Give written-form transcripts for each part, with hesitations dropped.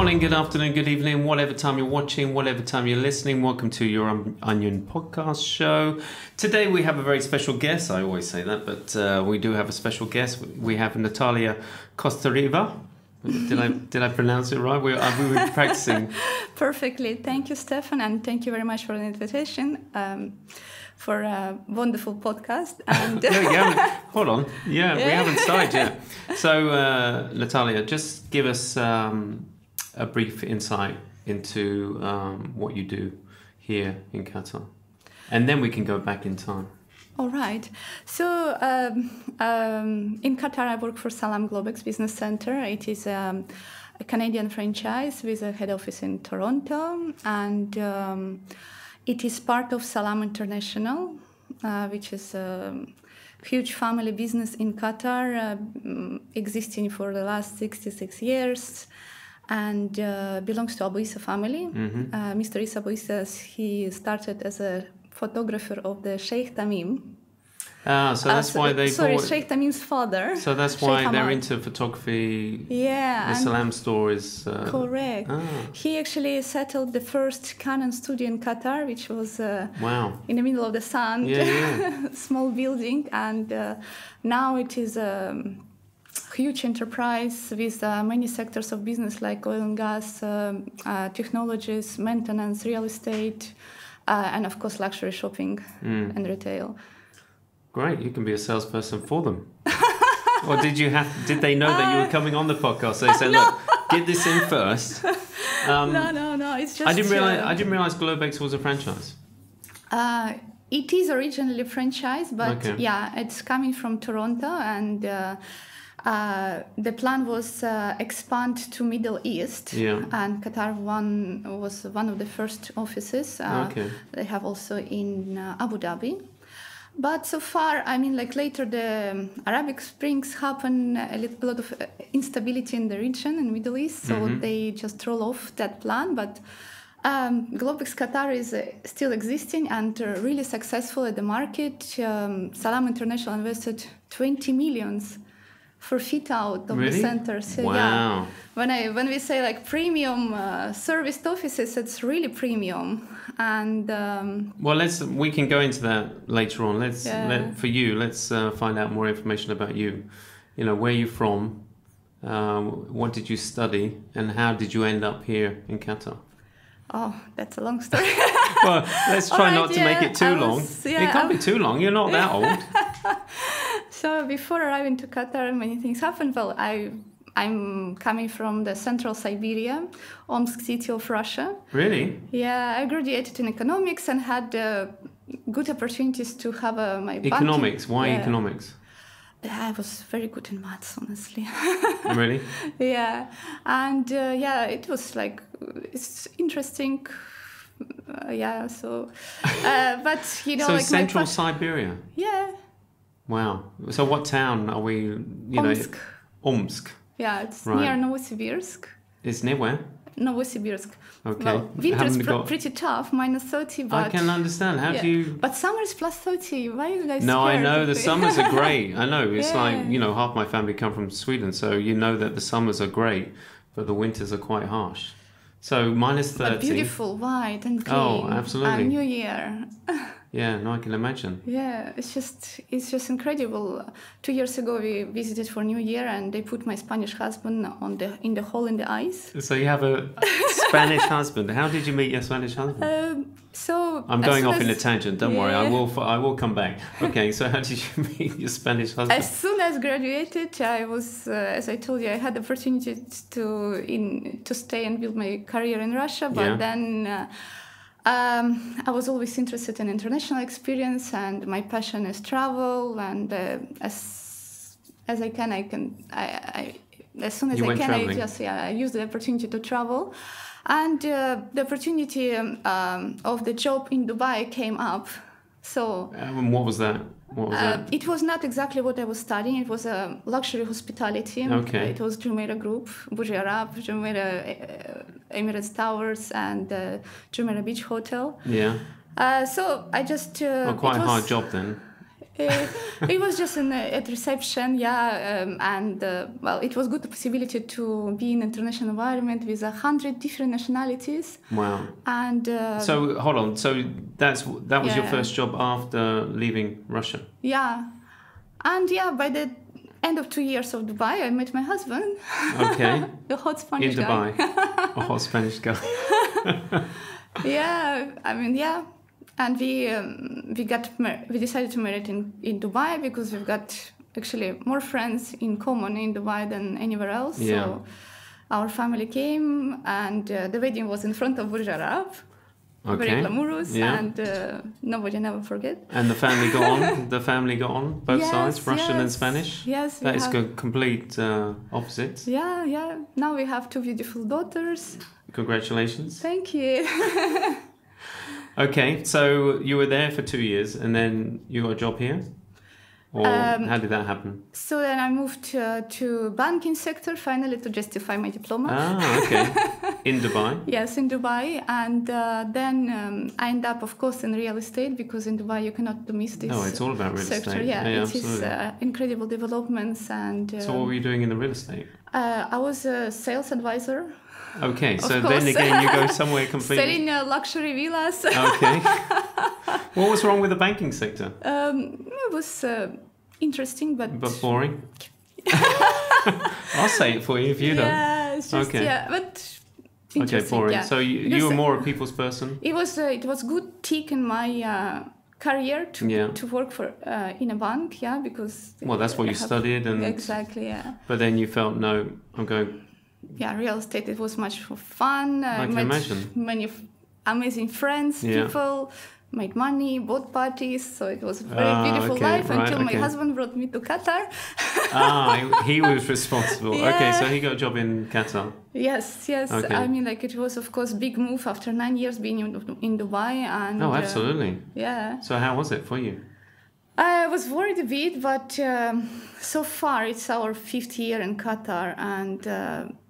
morning, good afternoon, good evening, whatever time you're watching, whatever time you're listening. Welcome to your Onion podcast show. Today we have a very special guest. I always say that, but we do have a special guest. We have Natalia Kostareva. Did I pronounce it right? We were practicing. Perfectly. Thank you, Stefan, and thank you very much for the invitation. For a wonderful podcast. And hold on. We haven't started yet. So, Natalia, just give us a brief insight into what you do here in Qatar. And then we can go back in time. All right. So, in Qatar, I work for Salam Globex Business Centre. It is a Canadian franchise with a head office in Toronto. And it is part of Salam International, which is a huge family business in Qatar, existing for the last 66 years, and belongs to Abu Issa family. Mm-hmm. Mr. Issa Abu Issa, he started as a photographer of the Sheikh Tamim. So that's why they bought... Sheikh Tamim's father. So that's why they're into photography. Yeah. The Salam store is... Correct. He actually settled the first Canon studio in Qatar, which was in the middle of the sand, small building. And now it is a huge enterprise with many sectors of business like oil and gas, technologies, maintenance, real estate, and of course luxury shopping and retail. Great, you can be a salesperson for them. Or did they know that you were coming on the podcast? So they said, no. Look, get this in first. No, it's just... I didn't realize Globex was a franchise. It is originally a franchise, but it's coming from Toronto, and the plan was expand to Middle East, and Qatar was one of the first offices. They have also in Abu Dhabi. But so far, later the Arabic Springs happened, a lot of instability in the region in Middle East, so they just roll off that plan. But Globex Qatar is still existing and really successful at the market. Salam International invested 20 millions for fit out of the centers. So, wow. When we say like premium serviced offices, it's really premium. And we can go into that later on. Let's find out more information about you. You know, where you're from, what did you study, and how did you end up here in Qatar? Oh, that's a long story. Well, let's try not to make it too long. It can't be too long. You're not that old. So before arriving to Qatar, many things happened. Well, I'm coming from the central Siberia, Omsk city of Russia. Really? Yeah, I graduated in economics and had good opportunities to have my economics. banking. Why economics? I was very good in maths, honestly. Really? Yeah, and it was like it's interesting. So, but So like central Siberia. Yeah. Wow. So what town are we? Omsk. Omsk. Yeah, it's near Novosibirsk. It's near where? Novosibirsk. Okay. Well, winter's pretty tough, -30, but... I can understand. How do you... But summer is +30. Why are you guys scared? No, I know. The summers are great. I know. It's like, half my family come from Sweden, so you know that the summers are great, but the winters are quite harsh. So -30. But beautiful, white and green. Oh, absolutely. New Year. Yeah, no, I can imagine. Yeah, it's just incredible. 2 years ago, we visited for New Year, and they put my Spanish husband in the hole in the ice. So you have a Spanish husband. How did you meet your Spanish husband? I'm going off in a tangent. Don't worry, I will come back. Okay, so how did you meet your Spanish husband? As soon as graduated, I was, as I told you, I had the opportunity to stay and build my career in Russia, but then. I was always interested in international experience, and my passion is travel. And as I can, as soon as I can, I use the opportunity to travel. And the opportunity of the job in Dubai came up. So what was that? It was not exactly what I was studying. It was a luxury hospitality. Okay. It was Jumeirah Group, Burj Arab, Jumeirah Emirates Towers, and Jumeirah Beach Hotel. Yeah. So I just... quite a hard job then. It was just at reception, and well, it was good possibility to be in an international environment with 100 different nationalities. Wow. And so hold on, so that was your first job after leaving Russia? Yeah, and by the end of 2 years of Dubai, I met my husband. Okay. The hot Spanish guy. In Dubai, a hot Spanish guy. Yeah, I mean, yeah. And we decided to marry in Dubai because we've got actually more friends in common in Dubai than anywhere else. Yeah. So our family came, and the wedding was in front of Burj Al Arab. Okay. Very glamorous, and nobody never forget. And the family got on. The family got on both sides, Russian and Spanish. Yes, that is complete opposites. Yeah. Now we have 2 beautiful daughters. Congratulations. Thank you. Okay, so you were there for 2 years, and then you got a job here, or how did that happen? So then I moved to banking sector finally to justify my diploma. Ah, okay. In Dubai? Yes, in Dubai, and then I end up, of course, in real estate, because in Dubai you cannot miss this. No, it's all about real sector. estate. Yeah, it absolutely. is incredible developments. And so what were you doing in the real estate? I was a sales advisor. Okay, so then again you go somewhere completely... Selling luxury villas. Okay. What was wrong with the banking sector? It was interesting, but boring? I'll say it for you if you don't. Yeah, it's just, but interesting. Okay, boring. Yeah. So you were more a people's person? It was good tick in my career to work for in a bank, because... Well, that's what you studied. And exactly, yeah. But then you felt, no, I'm going... Yeah, real estate, it was much more fun. I can imagine. Many amazing friends, people, made money, bought parties. So it was a very beautiful life until my husband brought me to Qatar. He was responsible. Yeah. Okay, so he got a job in Qatar. Yes. Okay. I mean, it was, of course, big move after 9 years being in Dubai. And, absolutely. Yeah. So how was it for you? I was worried a bit, but so far it's our 5th year in Qatar, and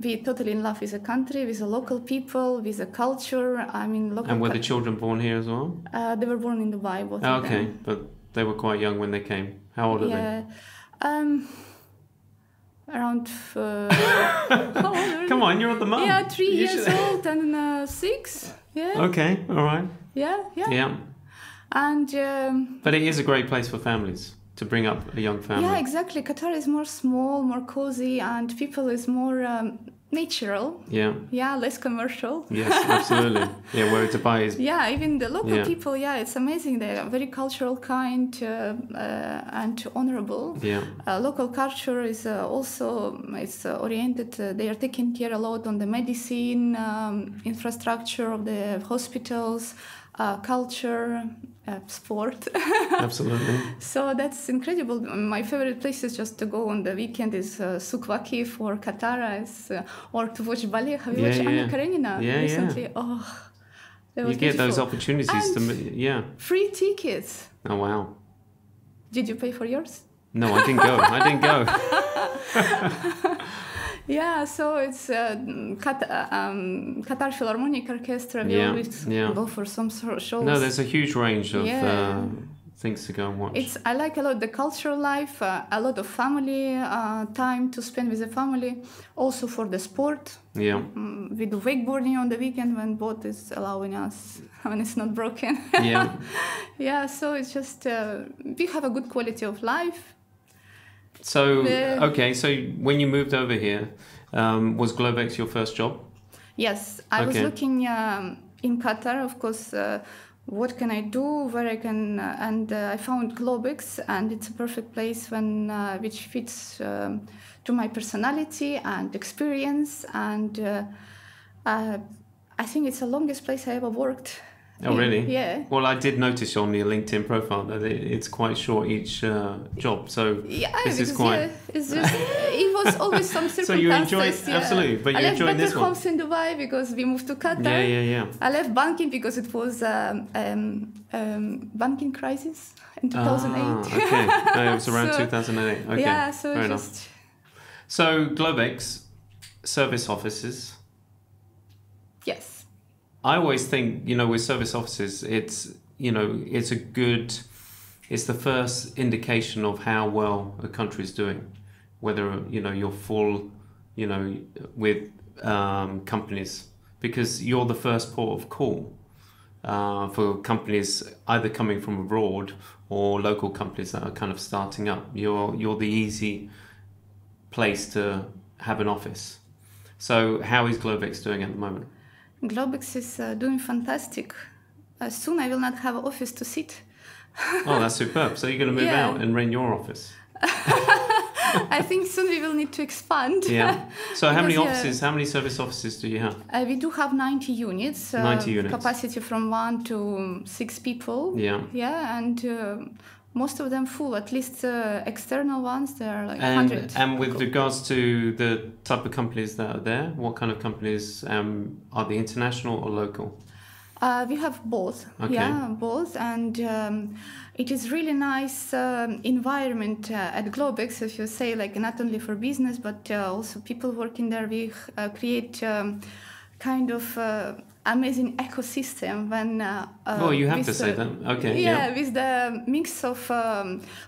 we're totally in love with the country, with the local people, with the culture. I mean, And were the children born here as well? They were born in Dubai, both of them. But they were quite young when they came. How old are they? Around... Come on, you're the mum. Yeah, 3 years old and 6. Yeah. Okay, all right. Yeah. And but it is a great place for families to bring up a young family. Yeah, exactly. Qatar is more small, more cozy, and people is more natural. Yeah, less commercial. Yes, absolutely. Yeah, where Dubai is. Yeah, even the local people. Yeah, it's amazing. They are very cultural, kind, and honorable. Yeah. Local culture is also oriented. They are taking care a lot on the medicine, infrastructure of the hospitals, culture. Sport. Absolutely. So that's incredible. My favorite place is just to go on the weekend is Souk Waqif or Qatar, or to watch ballet. Have you watched Anna Karenina recently? Yeah. Oh, that was get those opportunities and free tickets. Oh wow! Did you pay for yours? No, I didn't go. Yeah, so it's Qatar Philharmonic Orchestra. We always go for some sort of shows. No, there's a huge range of things to go and watch. I like a lot the cultural life, a lot of family time to spend with the family. Also for the sport. Yeah. We do wakeboarding on the weekend when boat is allowing us, when it's not broken. Yeah. Yeah, so it's just we have a good quality of life. So, so when you moved over here, was Globex your first job? Yes, I was looking in Qatar, of course, what can I do, where I can, and I found Globex, and it's a perfect place which fits to my personality and experience, and I think it's the longest place I ever worked. Oh, really? Yeah. Well, I did notice on your LinkedIn profile that it's quite short each job. So this is quite. It's just, it was always some circumstances. So you enjoyed absolutely, but you enjoyed this one. I left better homes in Dubai because we moved to Qatar. Yeah. I left banking because it was banking crisis in 2008. Okay, it was around 2008. Okay, yeah, so fair enough. So Globex service offices. Yes. I always think, with service offices, it's a good it's the first indication of how well a country is doing, whether you're full, with companies, because you're the first port of call for companies either coming from abroad or local companies that are kind of starting up. You're the easy place to have an office. So how is Globex doing at the moment? Globex is doing fantastic. Soon I will not have an office to sit. Oh, that's superb. So you're going to move out and rent your office? I think soon we will need to expand. Yeah. So how many offices, how many service offices do you have? We do have 90 units. 90 units. Capacity from 1 to 6 people. Yeah. Yeah, and most of them full. At least external ones, they are like 100. And with regards to the type of companies that are there, what kind of companies are they, international or local? We have both. Okay. Yeah, both. And it is really nice environment at Globex, if you say, like, not only for business, but also people working there. We create kind of amazing ecosystem when... well, you have to say that. Okay. Yeah, with the mix of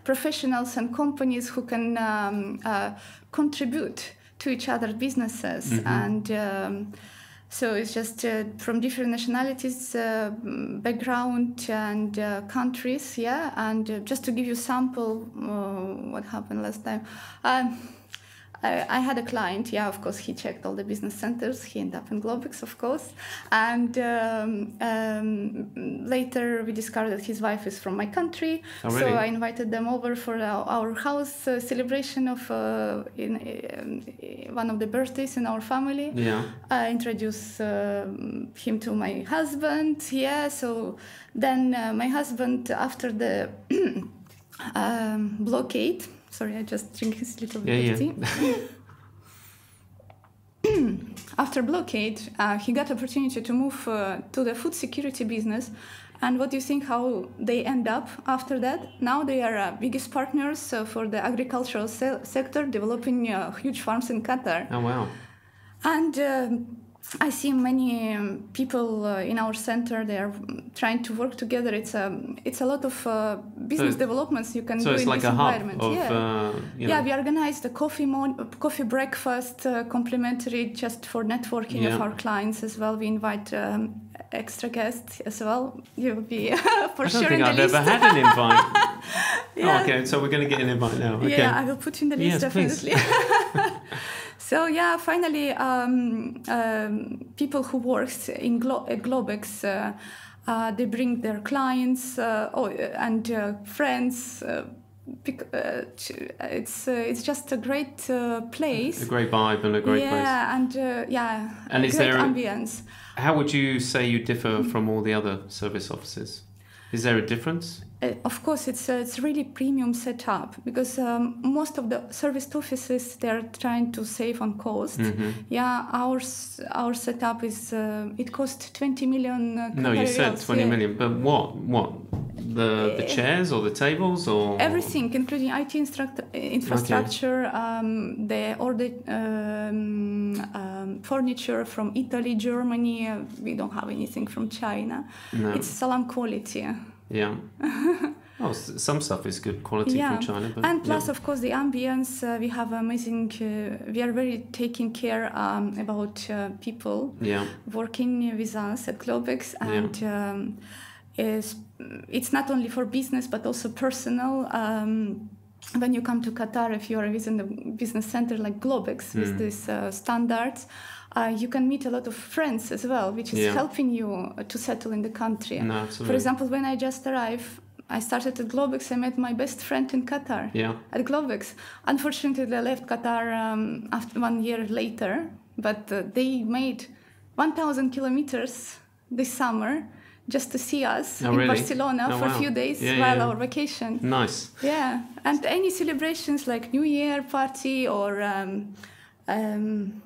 professionals and companies who can contribute to each other's businesses. And... so it's just from different nationalities, background and countries, yeah. And just to give you a sample, what happened last time. I had a client, yeah, of course, he checked all the business centers. He ended up in Globex, of course. And later we discovered that his wife is from my country. Oh, really? So I invited them over for our house celebration of one of the birthdays in our family. Yeah. I introduced him to my husband, yeah. So then my husband, after the blockade, sorry, I just drink this little bit of tea. After blockade, he got opportunity to move to the food security business. And what do you think how they end up after that? Now they are biggest partners for the agricultural sector, developing huge farms in Qatar. Oh, wow. And I see many people in our center. They are trying to work together. It's a lot of business developments you can do in like this environment. So it's like a hub of, yeah, we organize the coffee breakfast, complimentary, just for networking of our clients as well. We invite extra guests as well. You'll be for sure in the list. I don't think I've ever had an invite. Oh, okay, so we're going to get an invite now. Okay. Yeah, I will put you in the list, definitely. So yeah, finally, people who works in at Globex, they bring their clients and friends. It's just a great place. A great vibe and a great place. Yeah, and and a great ambience. How would you say you differ from all the other service offices? Is there a difference? Of course, it's really premium setup because most of the service offices, they're trying to save on cost. Yeah, our setup is it costs 20 million. No, you said 20 million, but what? The chairs or the tables or everything, including IT infrastructure, furniture from Italy, Germany. We don't have anything from China. No. It's Salam quality. Yeah. Oh, some stuff is good quality from China. But, and plus, of course, the ambience. We have amazing. We are very taking care about people working with us at Globex, and it's not only for business but also personal. When you come to Qatar, if you are within the business center like Globex with these standards, you can meet a lot of friends as well, which is helping you to settle in the country. No, absolutely. For example, when I just arrived, I started at Globex. I met my best friend in Qatar at Globex. Unfortunately, I left Qatar after 1 year later, but they made 1,000 kilometers this summer just to see us in Barcelona for a few days while our vacation. Nice. Yeah, and any celebrations like New Year party or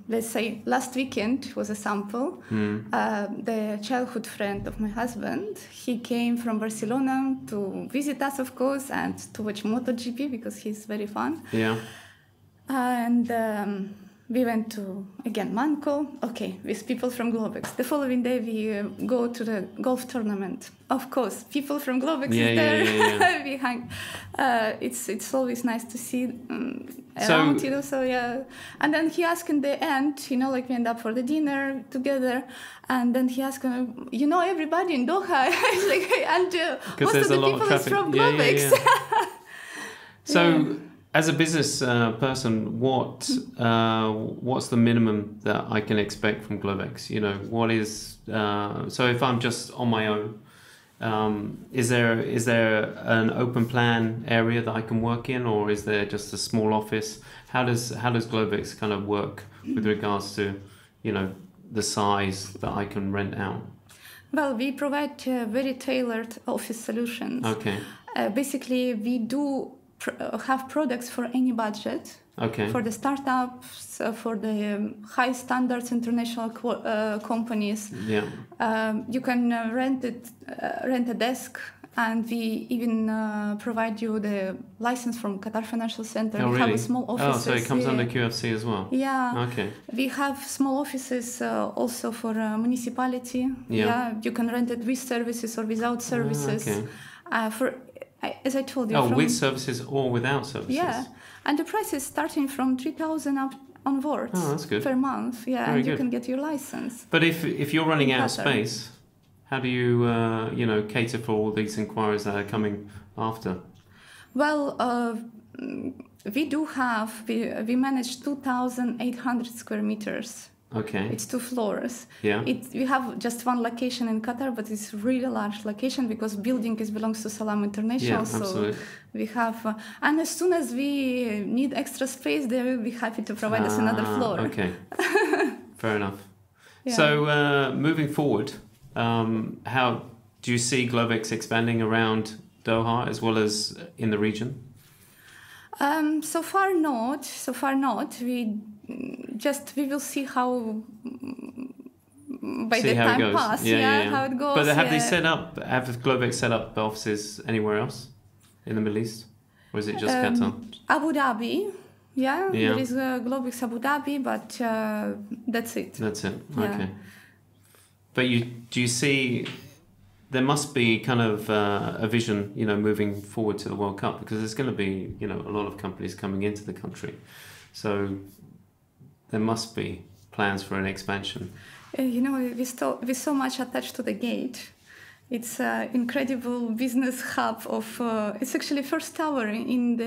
let's say last weekend was a sample. The childhood friend of my husband, he came from Barcelona to visit us, of course, and to watch MotoGP because he's very fun. Yeah. And we went to, again, Manco. Okay, with people from Globex. The following day, we go to the golf tournament. Of course, people from Globex is there. Yeah. We hang. It's always nice to see around, you know. So yeah. And then he asked in the end, you know, like we end up for the dinner together. And then he asked, you know, everybody in Doha. It's like, and most of the people is from Globex. Yeah. So, as a business person, what's the minimum that I can expect from Globex? You know, what is so if I'm just on my own, is there an open plan area that I can work in, or is there just a small office? How does Globex kind of work with regards to, you know, the size that I can rent out? Well, we provide very tailored office solutions. Okay. Basically, we do have products for any budget. Okay. For the startups, for the high standards international companies. Yeah. You can rent a desk, and we even provide you the license from Qatar Financial Center. Oh, we really? have small offices. Oh, so it comes under QFC as well? Yeah. Okay. We have small offices also for municipality. Yeah. You can rent it with services or without services. Okay. As I told you. Oh, with services or without services? Yeah. And the price is starting from 3,000 up onwards. Oh, that's good. Per month. Yeah, Very and you good. can get your license. But if you're running out of space, how do you you know, cater for all these inquiries that are coming after? Well, we manage 2,800 square meters. Okay. It's 2 floors. Yeah. We have just one location in Qatar, but it's a really large location because building belongs to Salam International. Yeah, absolutely. So we have, and as soon as we need extra space, they will be happy to provide us another floor. Okay. Fair enough. Yeah. So moving forward, how do you see Globex expanding around Doha as well as in the region? So far not. We will see how by the time pass. Yeah, how it goes. But have Globex set up offices anywhere else in the Middle East, or is it just Qatar? Abu Dhabi. Yeah, there is Globex Abu Dhabi, but that's it. That's it. Okay. But do you see? There must be kind of a vision, you know, moving forward to the World Cup, because there's going to be, you know, a lot of companies coming into the country, so there must be plans for an expansion. You know, we're so much attached to the gate. It's an incredible business hub of. It's actually first tower in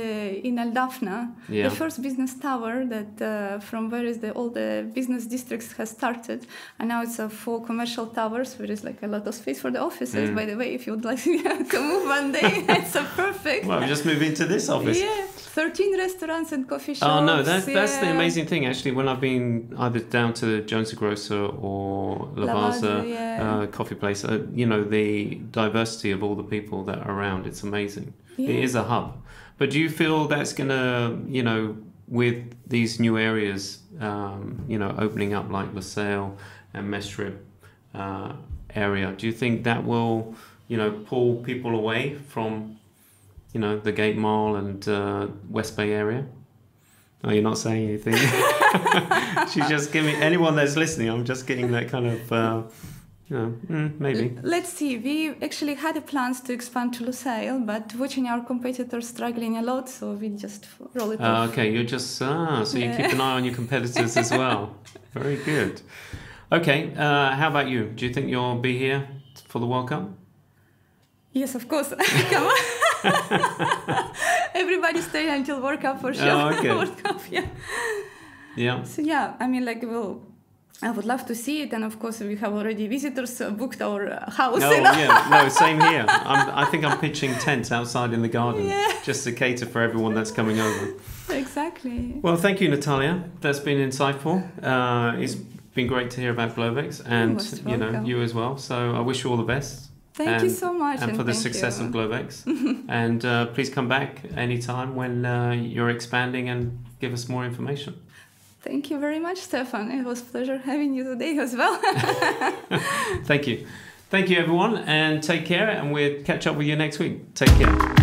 Al Dafna, the first business tower that from where all the business districts has started, and now it's 4 commercial towers where there's like a lot of space for the offices. By the way, if you would like to move one day, it's perfect. Well, just move into this office. Yeah, 13 restaurants and coffee shops. Oh no, that's the amazing thing actually. When I've been either down to Jones Grocer or Lavazza coffee place, you know, the diversity of all the people that are around, it's amazing. It is a hub. But do you feel that's gonna, you know, with these new areas, you know, opening up like Lusail and Mestrip area, do you think that will, you know, pull people away from, you know, the Gate Mall and West Bay area? Oh, you're not saying anything. She's just giving anyone that's listening. I'm just getting that kind of. Maybe. Let's see. We actually had plans to expand to Lusail, but watching our competitors struggling a lot, so we just roll it off. Okay, you're just so you keep an eye on your competitors as well. Very good. Okay, how about you? Do you think you'll be here for the World Cup? Yes, of course. Come on. Everybody stay until World Cup for sure. Oh, okay. World Cup, yeah. Yeah. So yeah, I mean, like I would love to see it, and of course we have already visitors booked our house. No, same here. I think I'm pitching tents outside in the garden just to cater for everyone that's coming over. Exactly. Well, thank you, Natalia. That's been insightful. It's been great to hear about Globex, and you know, you as well. So I wish you all the best. Thank you so much, and for the success of Globex. And please come back anytime when you're expanding and give us more information. Thank you very much, Stefan. It was a pleasure having you today as well. Thank you. Thank you, everyone, and take care, and we'll catch up with you next week. Take care.